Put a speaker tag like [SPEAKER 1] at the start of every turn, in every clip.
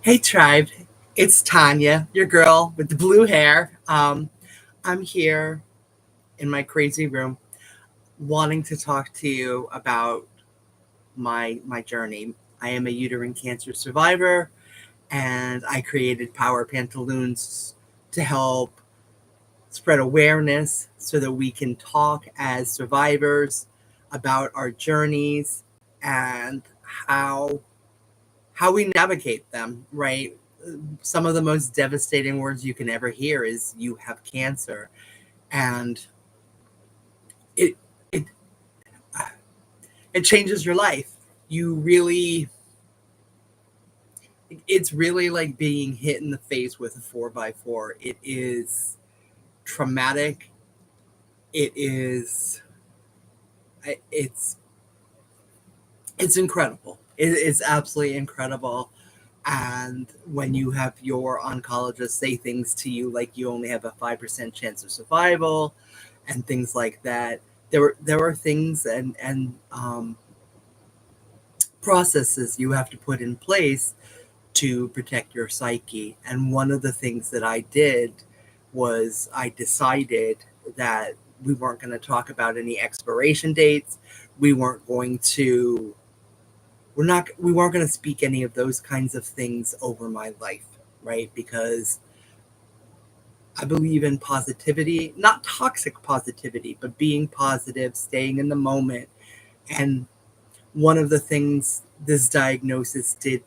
[SPEAKER 1] Hey tribe, it's Tonya, your girl with the blue hair. I'm here in my crazy room wanting to talk to you about my journey. I am a uterine cancer survivor, and I created Power Pantaloons to help spread awareness so that we can talk as survivors about our journeys and how we navigate them, right? Some of the most devastating words you can ever hear is "you have cancer," and it it it changes your life. You really, it's really like being hit in the face with a 4x4. It is traumatic. It is it's it's incredible. It's absolutely incredible. And when you have your oncologist say things to you like you only have a 5% chance of survival and things like that, there are things and processes you have to put in place to protect your psyche. And one of the things that I did was I decided that we weren't going to talk about any expiration dates. We weren't going to we weren't going to speak any of those kinds of things over my life, right? Because I believe in positivity, not toxic positivity, but being positive, staying in the moment. And one of the things this diagnosis did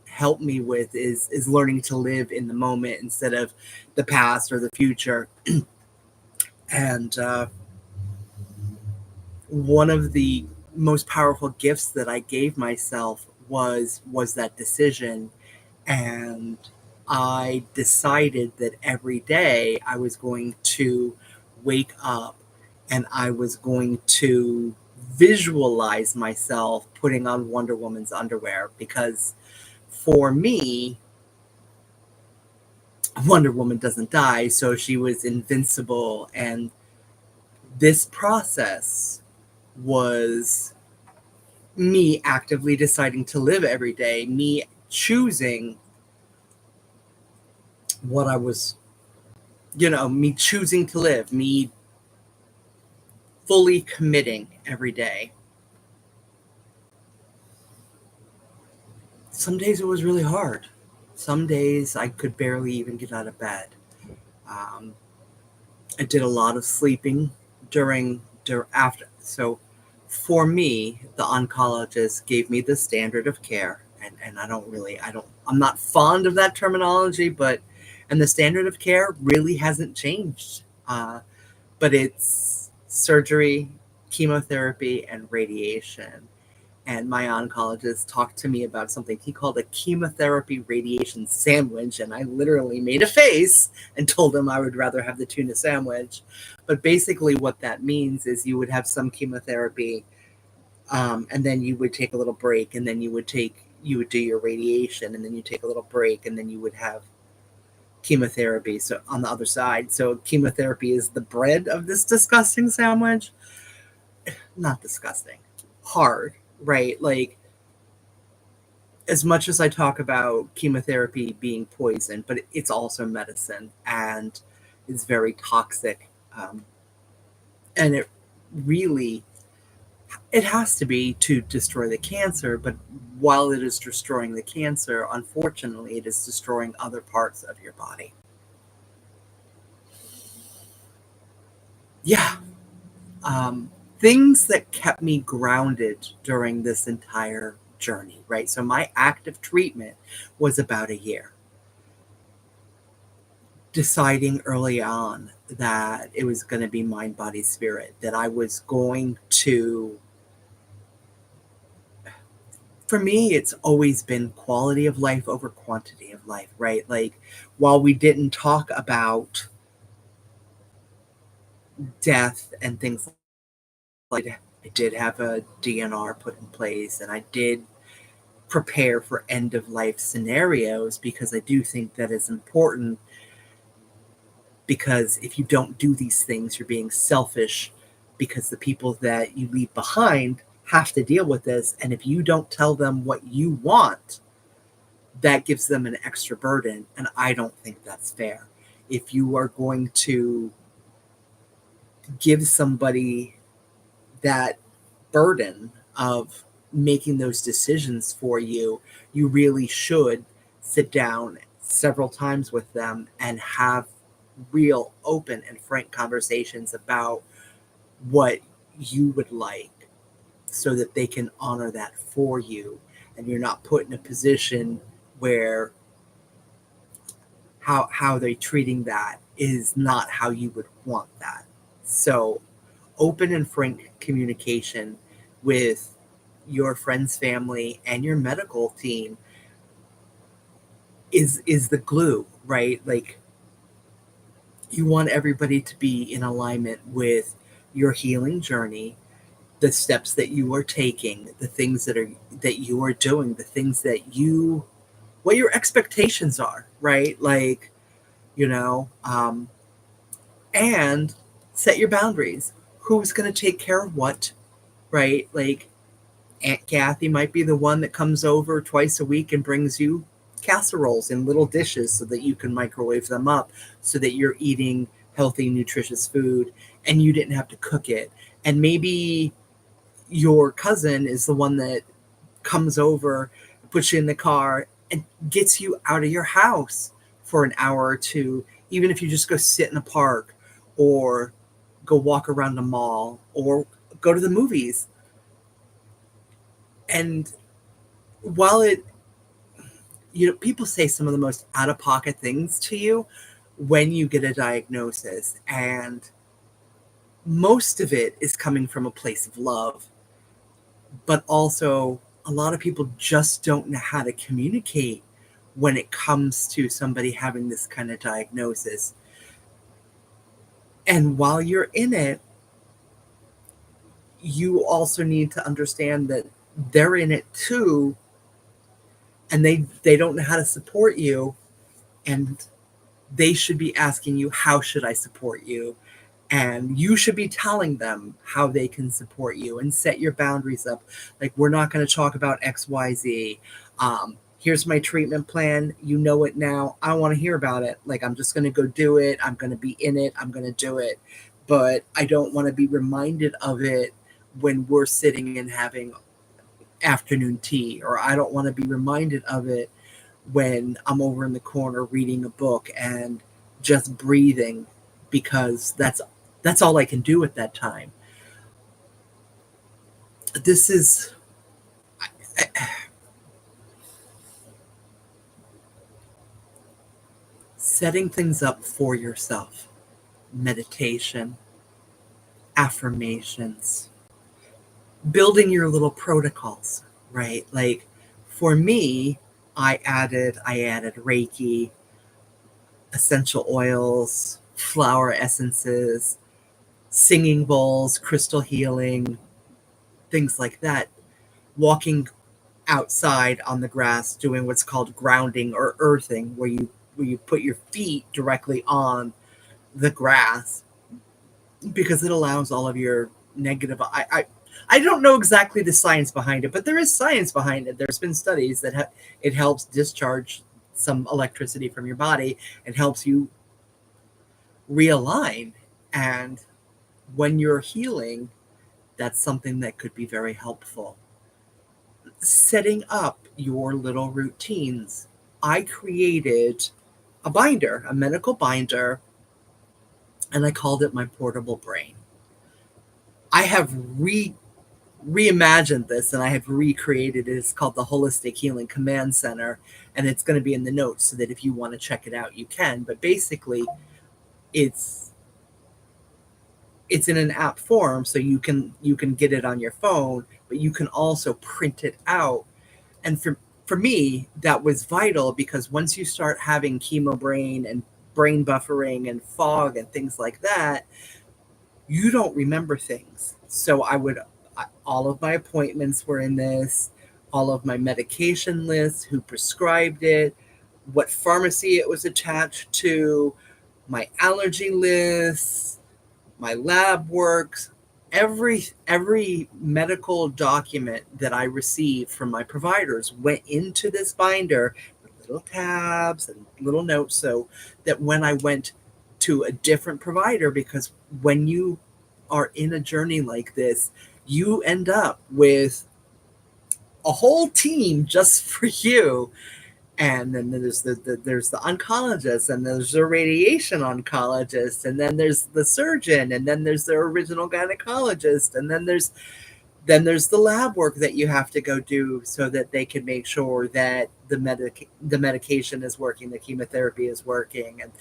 [SPEAKER 1] help me with is learning to live in the moment instead of the past or the future. And one of the most powerful gifts that I gave myself was that decision. And I decided that every day I was going to wake up and I was going to visualize myself putting on Wonder Woman's underwear, because for me, Wonder Woman doesn't die, so she was invincible. And this process was me actively deciding to live every day, me choosing what I was, me choosing to live, me fully committing every day. Some days it was really hard. Some days I could barely even get out of bed. Um, I did a lot of sleeping after. So for me, the oncologist gave me the standard of care. And I'm not fond of that terminology, and the standard of care really hasn't changed. But it's surgery, chemotherapy, and radiation. And my oncologist talked to me about something he called a chemotherapy radiation sandwich. And I literally made a face and told him I would rather have the tuna sandwich. But basically what that means is you would have some chemotherapy, and then you would take a little break, and then you would do your radiation, and then you take a little break, and then you would have chemotherapy. So on the other side, so chemotherapy is the bread of this disgusting sandwich. Not disgusting, hard, right? Like, as much as I talk about chemotherapy being poison, but it's also medicine, and it's very toxic. And it has to be to destroy the cancer, but while it is destroying the cancer, unfortunately, it is destroying other parts of your body. Yeah. Things that kept me grounded during this entire journey, right? So my active treatment was about a year. Deciding early on that it was going to be mind, body, spirit, that I was going to, for me, it's always been quality of life over quantity of life, right? Like, while we didn't talk about death and things like, I did have a DNR put in place, and I did prepare for end of life scenarios, because I do think that is important. Because if you don't do these things, you're being selfish, because the people that you leave behind have to deal with this. And if you don't tell them what you want, that gives them an extra burden. And I don't think that's fair. If you are going to give somebody that burden of making those decisions for you, you really should sit down several times with them and have real open and frank conversations about what you would like, so that they can honor that for you, and you're not put in a position where how they're treating that is not how you would want that. So open and frank communication with your friends, family, and your medical team is the glue, right? Like, you want everybody to be in alignment with your healing journey, the steps that you are taking, the things that you are doing, the things that you, what your expectations are, right? Like, you know, and set your boundaries. Who's going to take care of what, right? Like, Aunt Kathy might be the one that comes over twice a week and brings you casseroles in little dishes so that you can microwave them up, so that you're eating healthy, nutritious food and you didn't have to cook it. And maybe your cousin is the one that comes over, puts you in the car, and gets you out of your house for an hour or two, even if you just go sit in a park or go walk around the mall or go to the movies. And while people say some of the most out-of-pocket things to you when you get a diagnosis, and most of it is coming from a place of love, but also a lot of people just don't know how to communicate when it comes to somebody having this kind of diagnosis. And while you're in it, you also need to understand that they're in it too, and they don't know how to support you, and they should be asking you, how should I support you? And you should be telling them how they can support you, and set your boundaries up. Like, we're not going to talk about XYZ. Here's my treatment plan. You know it now. I don't want to hear about it. Like, I'm just going to go do it. I'm going to be in it. I'm going to do it. But I don't want to be reminded of it when we're sitting and having afternoon tea, or I don't want to be reminded of it when I'm over in the corner reading a book and just breathing, because that's all I can do at that time. This is setting things up for yourself. Meditation, affirmations, building your little protocols, right? Like, for me, I added Reiki, essential oils, flower essences, singing bowls, crystal healing, things like that. Walking outside on the grass, doing what's called grounding or earthing, where you put your feet directly on the grass, because it allows all of your negative. I don't know exactly the science behind it, but there is science behind it. There's been studies that it helps discharge some electricity from your body and helps you realign. And when you're healing, that's something that could be very helpful. Setting up your little routines. I created a binder, a medical binder, and I called it my portable brain. I have reimagined this, and I have recreated it. It's called the Wholistic Healing Command Center, and it's going to be in the notes so that if you want to check it out, you can. But basically, it's in an app form, so you can get it on your phone, but you can also print it out. And for me, that was vital, because once you start having chemo brain and brain buffering and fog and things like that, you don't remember things. So all of my appointments were in this, all of my medication lists, who prescribed it, what pharmacy it was attached to, my allergy lists, my lab works, every medical document that I received from my providers went into this binder little tabs and little notes so that when I went to a different provider, because when you are in a journey like this, you end up with a whole team just for you. And then there's there's the oncologist, and there's the radiation oncologist, and then there's the surgeon, and then there's the original gynecologist, and then there's the lab work that you have to go do so that they can make sure that the medication is working, the chemotherapy is working. And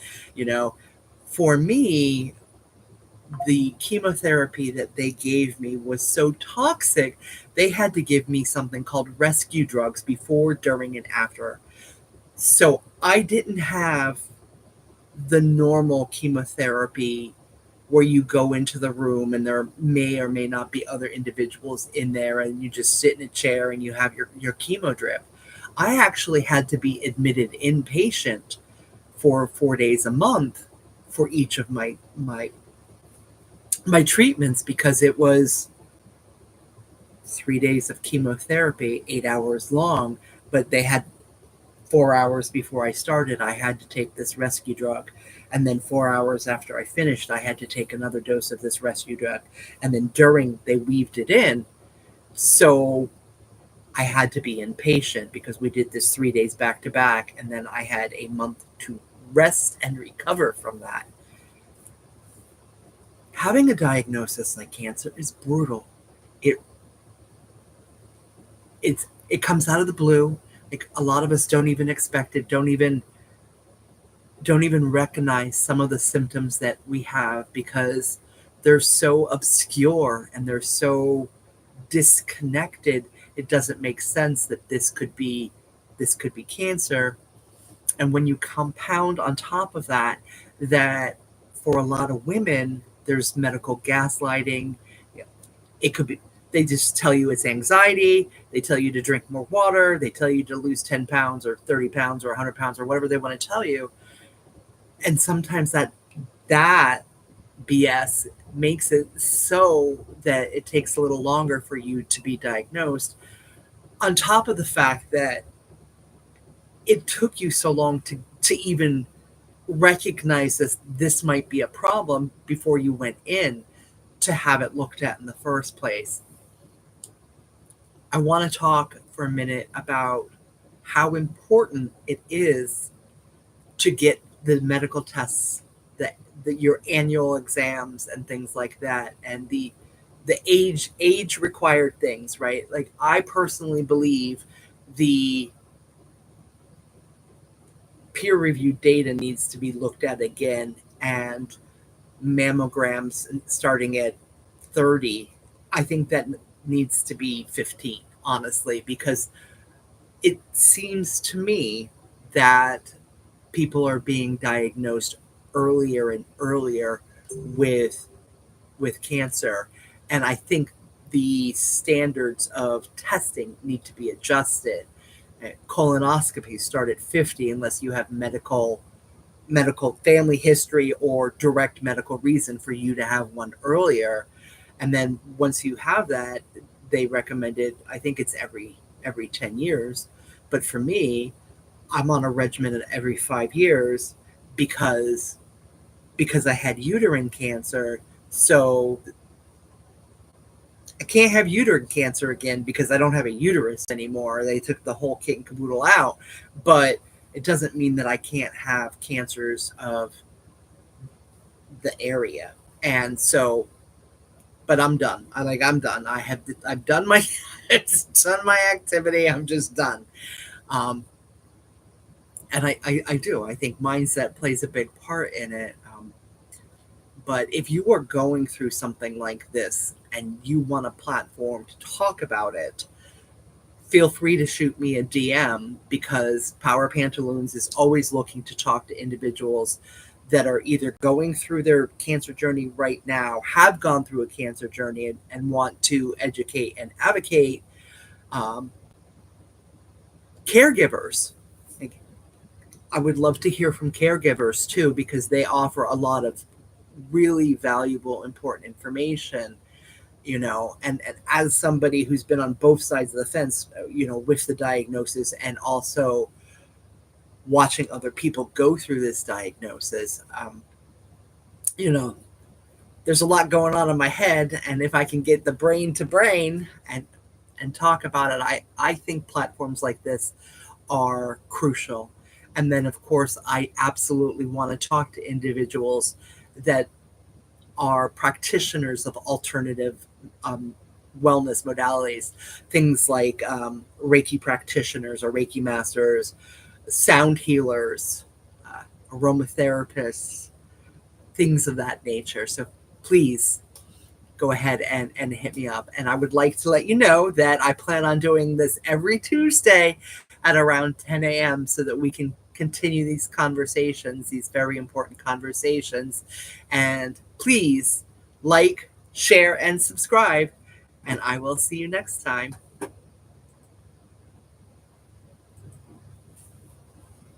[SPEAKER 1] for me, the chemotherapy that they gave me was so toxic, they had to give me something called rescue drugs before, during, and after. So I didn't have the normal chemotherapy where you go into the room and there may or may not be other individuals in there and you just sit in a chair and you have your chemo drip. I actually had to be admitted inpatient for 4 days a month for each of my treatments, because it was 3 days of chemotherapy, 8 hours long, but they had 4 hours before I started, I had to take this rescue drug. And then 4 hours after I finished, I had to take another dose of this rescue drug. And then during, they weaved it in. So I had to be inpatient because we did this 3 days back to back. And then I had a month to rest and recover from that. Having a diagnosis like cancer is brutal. It comes out of the blue. Like, a lot of us don't even expect it, don't even recognize some of the symptoms that we have because they're so obscure and they're so disconnected. It doesn't make sense that this could be cancer. And when you compound on top of that for a lot of women, there's medical gaslighting. It could be, they just tell you it's anxiety. They tell you to drink more water. They tell you to lose 10 pounds or 30 pounds or 100 pounds or whatever they want to tell you. And sometimes that BS makes it so that it takes a little longer for you to be diagnosed, on top of the fact that it took you so long to even recognize this might be a problem before you went in to have it looked at in the first place. I want to talk for a minute about how important it is to get the medical tests, your annual exams and things like that, and the age required things, right? Like, I personally believe the peer reviewed data needs to be looked at again, and mammograms starting at 30, I think that needs to be 15, honestly, because it seems to me that people are being diagnosed earlier and earlier with cancer. And I think the standards of testing need to be adjusted. Colonoscopies start at 50 unless you have medical family history or direct medical reason for you to have one earlier. And then once you have that, they recommended, I think it's every 10 years. But for me, I'm on a regimen of every 5 years because I had uterine cancer. So I can't have uterine cancer again because I don't have a uterus anymore. They took the whole kit and caboodle out. But it doesn't mean that I can't have cancers of the area. And so, but I'm done. I'm done. I've done my activity. I'm just done. And I do. I think mindset plays a big part in it. But if you are going through something like this and you want a platform to talk about it, feel free to shoot me a DM, because Power Pantaloons is always looking to talk to individuals that are either going through their cancer journey right now, have gone through a cancer journey, and want to educate and advocate. Caregivers. I would love to hear from caregivers too, because they offer a lot of really valuable, important information, and as somebody who's been on both sides of the fence, with the diagnosis and also watching other people go through this diagnosis, there's a lot going on in my head, and if I can get the brain to brain and talk about it, I think platforms like this are crucial. And then, of course, I absolutely want to talk to individuals that are practitioners of alternative wellness modalities, things like Reiki practitioners or Reiki masters, sound healers, aromatherapists, things of that nature. So please go ahead and hit me up. And I would like to let you know that I plan on doing this every Tuesday at around 10 a.m. so that we can continue these conversations, these very important conversations. And please like, share, and subscribe. And I will see you next time.